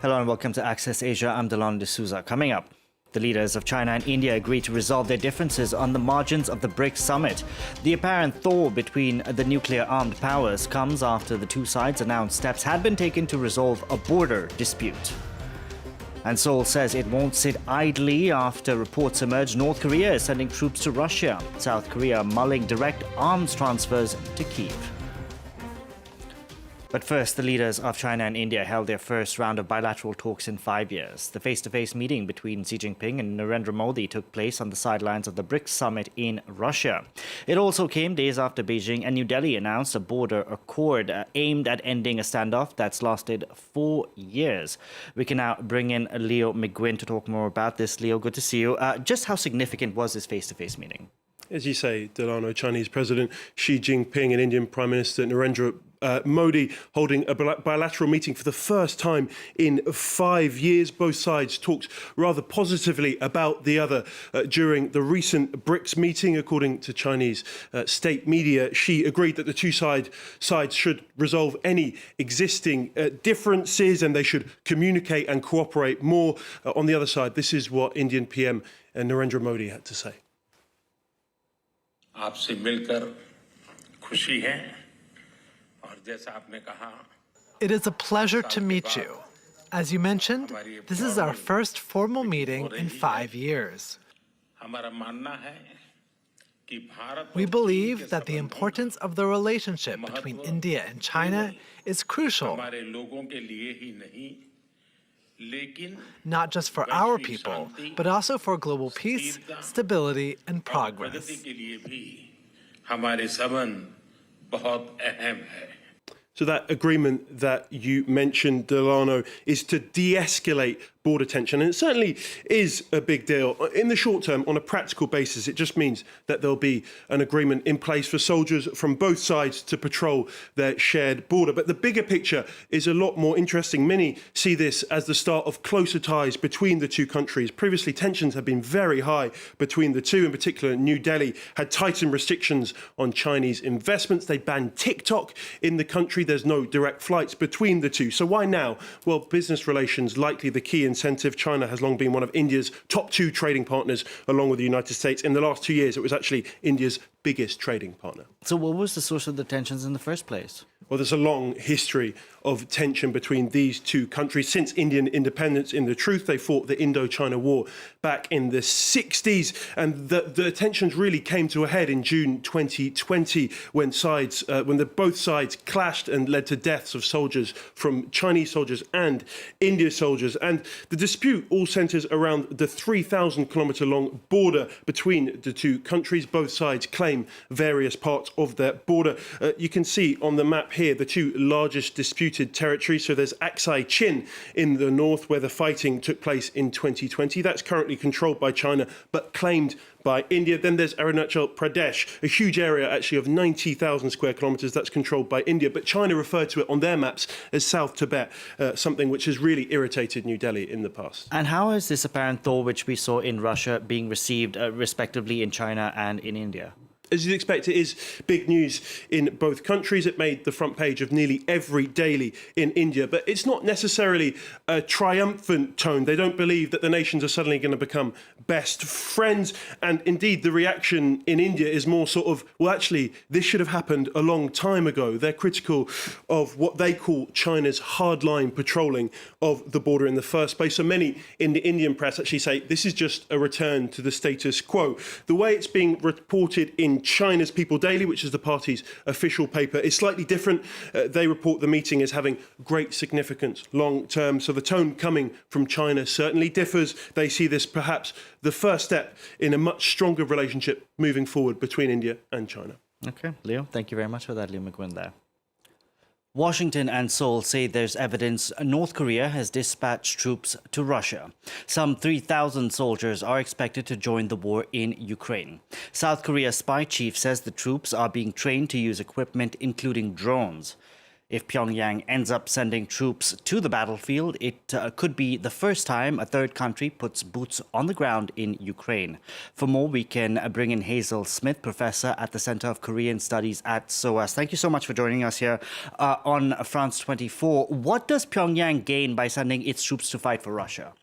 Hello and welcome to Acces Asia. I'm Delon D'Souza. Coming up, the leaders of China and India agreed to resolve their differences on the margins of the BRICS summit. The apparent thaw between the nuclear-armed powers comes after the two sides announced steps had been taken to resolve a border dispute. And Seoul says it won't sit idly after reports emerge North Korea is sending troops to Russia. South Korea mulling direct arms transfers to Kyiv. But first, the leaders of China and India held their first round of bilateral talks in 5 years. The face-to-face meeting between Xi Jinping and Narendra Modi took place on the sidelines of the BRICS summit in Russia. It also came days after Beijing and New Delhi announced a border accord aimed at ending a standoff that's lasted 4 years. We can now bring in Leo McGuinn to talk more about this. Leo, good to see you. Just how significant was this face-to-face meeting? As you say, Delano, Chinese President Xi Jinping and Indian Prime Minister Narendra Modi holding a bilateral meeting for the first time in 5 years. Both sides talked rather positively about the other during the recent BRICS meeting. According to Chinese state media, Xi agreed that the two sides should resolve any existing differences and they should communicate and cooperate more. On the other side, this is what Indian PM Narendra Modi had to say. आपसे मिलकर खुशी है और जैसा आपने कहा It is a pleasure to meet you. As you mentioned, this is our first formal meeting in 5 years. हमारा मानना है कि Bharat We believe that the importance of the relationship between India and China is crucial, हमारे लोगों के लिए ही नहीं लेकिन not just for our people, but also for global peace, stability, and progress. प्रगति के लिए भी हमारे संबंध बहुत अहम है. So that agreement that you mentioned, Delano, is to de-escalate border tension. And it certainly is a big deal. In the short term, on a practical basis, it just means that there'll be an agreement in place for soldiers from both sides to patrol their shared border. But the bigger picture is a lot more interesting. Many see this as the start of closer ties between the two countries. Previously, tensions have been very high between the two. In particular, New Delhi had tightened restrictions on Chinese investments. They banned TikTok in the country. There's no direct flights between the two. So why now? Well, business relations likely the key incentive. China has long been one of India's top two trading partners, along with the United States. In the last 2 years, it was actually India's biggest trading partner. So what was the source of the tensions in the first place? Well, there's a long history of tension between these two countries. Since Indian independence, in the truth, they fought the Indo-China War back in the 60s. And the tensions really came to a head in June 2020 when both sides clashed and led to deaths of soldiers, from Chinese soldiers and Indian soldiers. And the dispute all centres around the 3,000-kilometre long border between the two countries. Both sides claim various parts of their border. You can see on the map here the two largest disputed territories. So there's Acces in the north, where the fighting took place in 2020. That's currently controlled by China, but claimed by India. Then there's Arunachal Pradesh, a huge area actually of 90,000 square kilometres that's controlled by India. But China referred to it on their maps as South Tibet, something which has really irritated New Delhi in the past. And how is this apparent thaw, which we saw in Russia, being received respectively in China and in India? As you'd expect, it is big news in both countries. It made the front page of nearly every daily in India. But it's not necessarily a triumphant tone. They don't believe that the nations are suddenly going to become best friends. And indeed, the reaction in India is more sort of, well, actually, this should have happened a long time ago. They're critical of what they call China's hardline patrolling of the border in the first place. So many in the Indian press actually say this is just a return to the status quo. The way it's being reported in China's People Daily, which is the party's official paper, is slightly different. They report the meeting as having great significance long term. So the tone coming from China certainly differs. They see this perhaps the first step in a much stronger relationship moving forward between India and China. Okay, Leo, thank you very much for that, Leo McGuinn there. Washington and Seoul say there's evidence North Korea has dispatched troops to Russia. Some 3,000 soldiers are expected to join the war in Ukraine. South Korea's spy chief says the troops are being trained to use equipment including drones. If Pyongyang ends up sending troops to the battlefield, it could be the first time a third country puts boots on the ground in Ukraine. For more, we can bring in Hazel Smith, professor at the Center of Korean Studies at SOAS. Thank you so much for joining us here on France 24. What does Pyongyang gain by sending its troops to fight for Russia?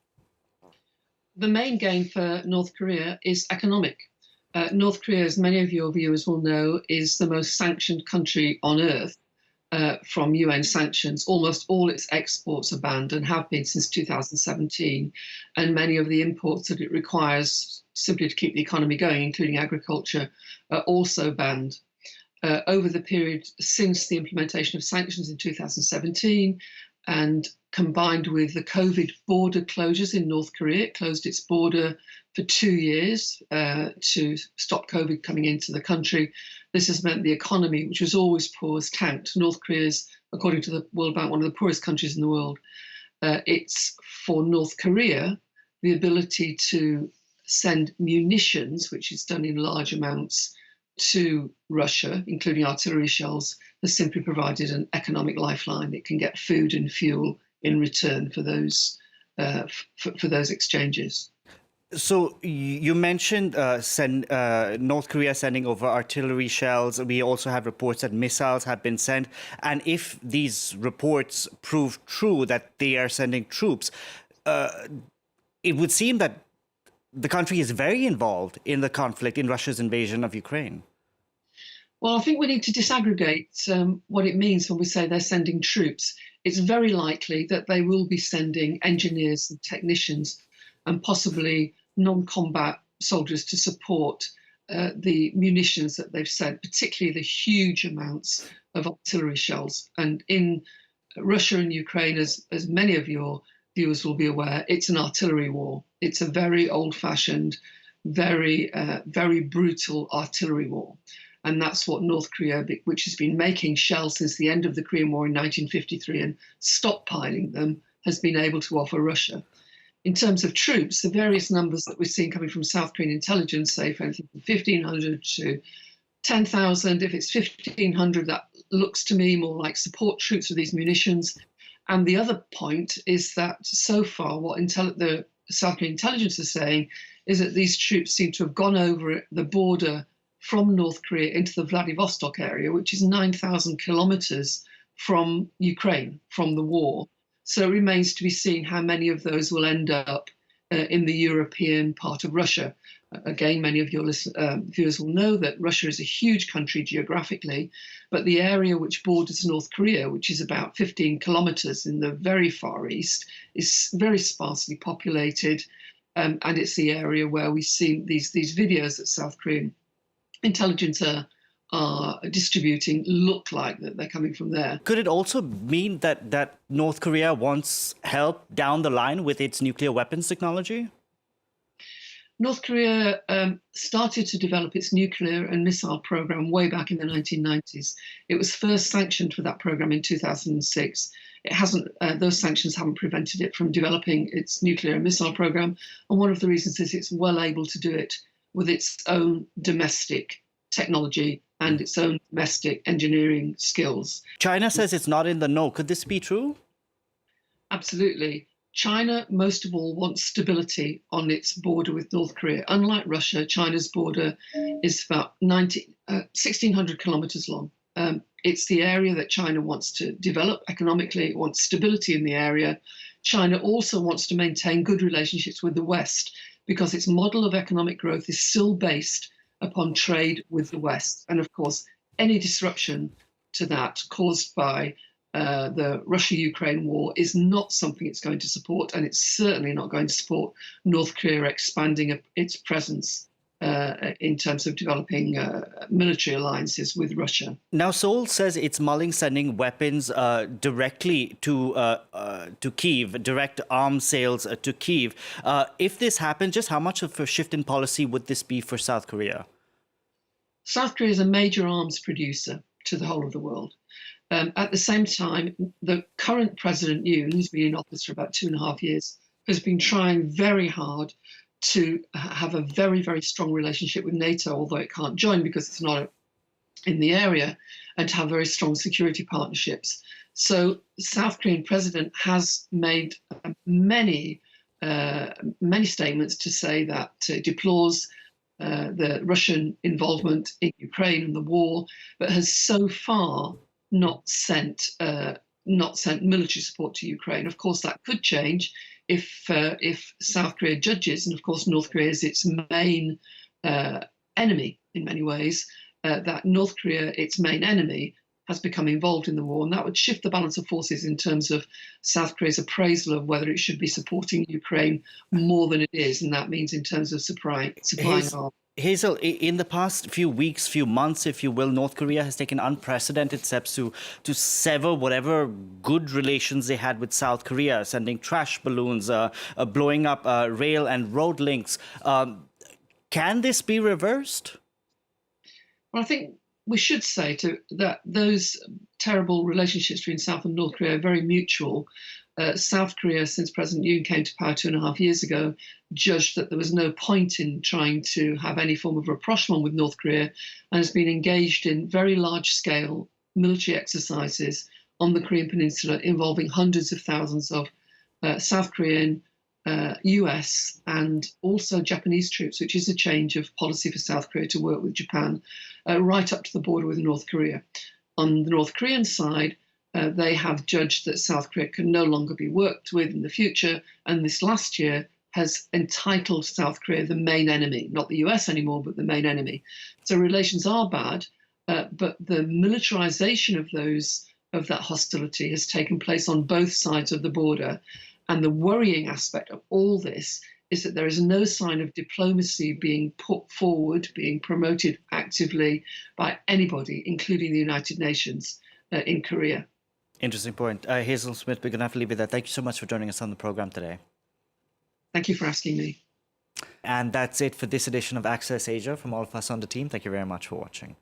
The main gain for North Korea is economic. North Korea, as many of your viewers will know, is the most sanctioned country on earth. From UN sanctions. Almost all its exports are banned and have been since 2017. And many of the imports that it requires simply to keep the economy going, including agriculture, are also banned. Over the period since the implementation of sanctions in 2017, and combined with the COVID border closures in North Korea, it closed its border for 2 years to stop COVID coming into the country. This has meant the economy, which was always poor, has tanked. North Korea is, according to the World Bank, one of the poorest countries in the world. It's for North Korea, the ability to send munitions, which is done in large amounts, to Russia, including artillery shells, has simply provided an economic lifeline. It can get food and fuel in return for those exchanges. So you mentioned North Korea sending over artillery shells. We also have reports that missiles have been sent. And if these reports prove true, that they are sending troops, it would seem that the country is very involved in the conflict, in Russia's invasion of Ukraine. Well, I think we need to disaggregate what it means when we say they're sending troops. It's very likely that they will be sending engineers and technicians and possibly non-combat soldiers to support the munitions that they've sent, particularly the huge amounts of artillery shells. And in Russia and Ukraine, as many of your viewers will be aware, it's an artillery war. It's a very old-fashioned, very brutal artillery war. And that's what North Korea, which has been making shells since the end of the Korean War in 1953 and stockpiling them, has been able to offer Russia. In terms of troops, the various numbers that we're seeing coming from South Korean intelligence say from anything from 1,500 to 10,000. If it's 1,500, that looks to me more like support troops with these munitions. And the other point is that so far, what the South Korean intelligence is saying is that these troops seem to have gone over the border from North Korea into the Vladivostok area, which is 9,000 kilometers from Ukraine, from the war. So it remains to be seen how many of those will end up in the European part of Russia. Again, many of your viewers will know that Russia is a huge country geographically, but the area which borders North Korea, which is about 15 kilometers in the very far east, is very sparsely populated. And it's the area where we see these videos that South Korean intelligence are distributing look like that they're coming from there. Could it also mean that North Korea wants help down the line with its nuclear weapons technology? North Korea started to develop its nuclear and missile program way back in the 1990s. It was first sanctioned for that program in 2006. It hasn't; those sanctions haven't prevented it from developing its nuclear and missile program. And one of the reasons is it's well able to do it with its own domestic technology and its own domestic engineering skills. China says it's not in the know. Could this be true? Absolutely. China, most of all, wants stability on its border with North Korea. Unlike Russia, China's border is about 1,600 kilometers long. It's the area that China wants to develop economically. It wants stability in the area. China also wants to maintain good relationships with the West because its model of economic growth is still based upon trade with the West. And of course, any disruption to that caused by the Russia-Ukraine war is not something it's going to support, and it's certainly not going to support North Korea expanding its presence in terms of developing military alliances with Russia. Now, Seoul says it's mulling sending weapons directly to Kyiv, direct arms sales to Kyiv. If this happens, just how much of a shift in policy would this be for South Korea? South Korea is a major arms producer to the whole of the world. At the same time, the current President Yoon, who's been in office for about 2.5 years, has been trying very hard to have a very, very strong relationship with NATO, although it can't join because it's not in the area and to have very strong security partnerships. So South Korean president has made many statements to say that it deplores the Russian involvement in Ukraine and the war, but has so far not sent military support to Ukraine. Of course, that could change if South Korea judges, and of course North Korea is its main enemy in many ways, that North Korea, its main enemy, has become involved in the war, and that would shift the balance of forces in terms of South Korea's appraisal of whether it should be supporting Ukraine more than it is, and that means in terms of supplying arms. Hazel, in the past few weeks, few months, if you will, North Korea has taken unprecedented steps to sever whatever good relations they had with South Korea, sending trash balloons, blowing up rail and road links. Can this be reversed? Well, I think we should say that those terrible relationships between South and North Korea are very mutual. South Korea, since President Yoon came to power 2.5 years ago, judged that there was no point in trying to have any form of rapprochement with North Korea, and has been engaged in very large-scale military exercises on the Korean Peninsula involving hundreds of thousands of South Korean, US and also Japanese troops, which is a change of policy for South Korea to work with Japan, right up to the border with North Korea. On the North Korean side, they have judged that South Korea can no longer be worked with in the future, and this last year has entitled South Korea the main enemy, not the US anymore, but the main enemy. So relations are bad, but the militarization of that hostility has taken place on both sides of the border. And the worrying aspect of all this is that there is no sign of diplomacy being put forward, being promoted actively by anybody, including the United Nations, in Korea. Interesting point. Hazel Smith, we're going to have to leave it there. Thank you so much for joining us on the program today. Thank you for asking me. And that's it for this edition of Acces Asia. From all of us on the team, thank you very much for watching.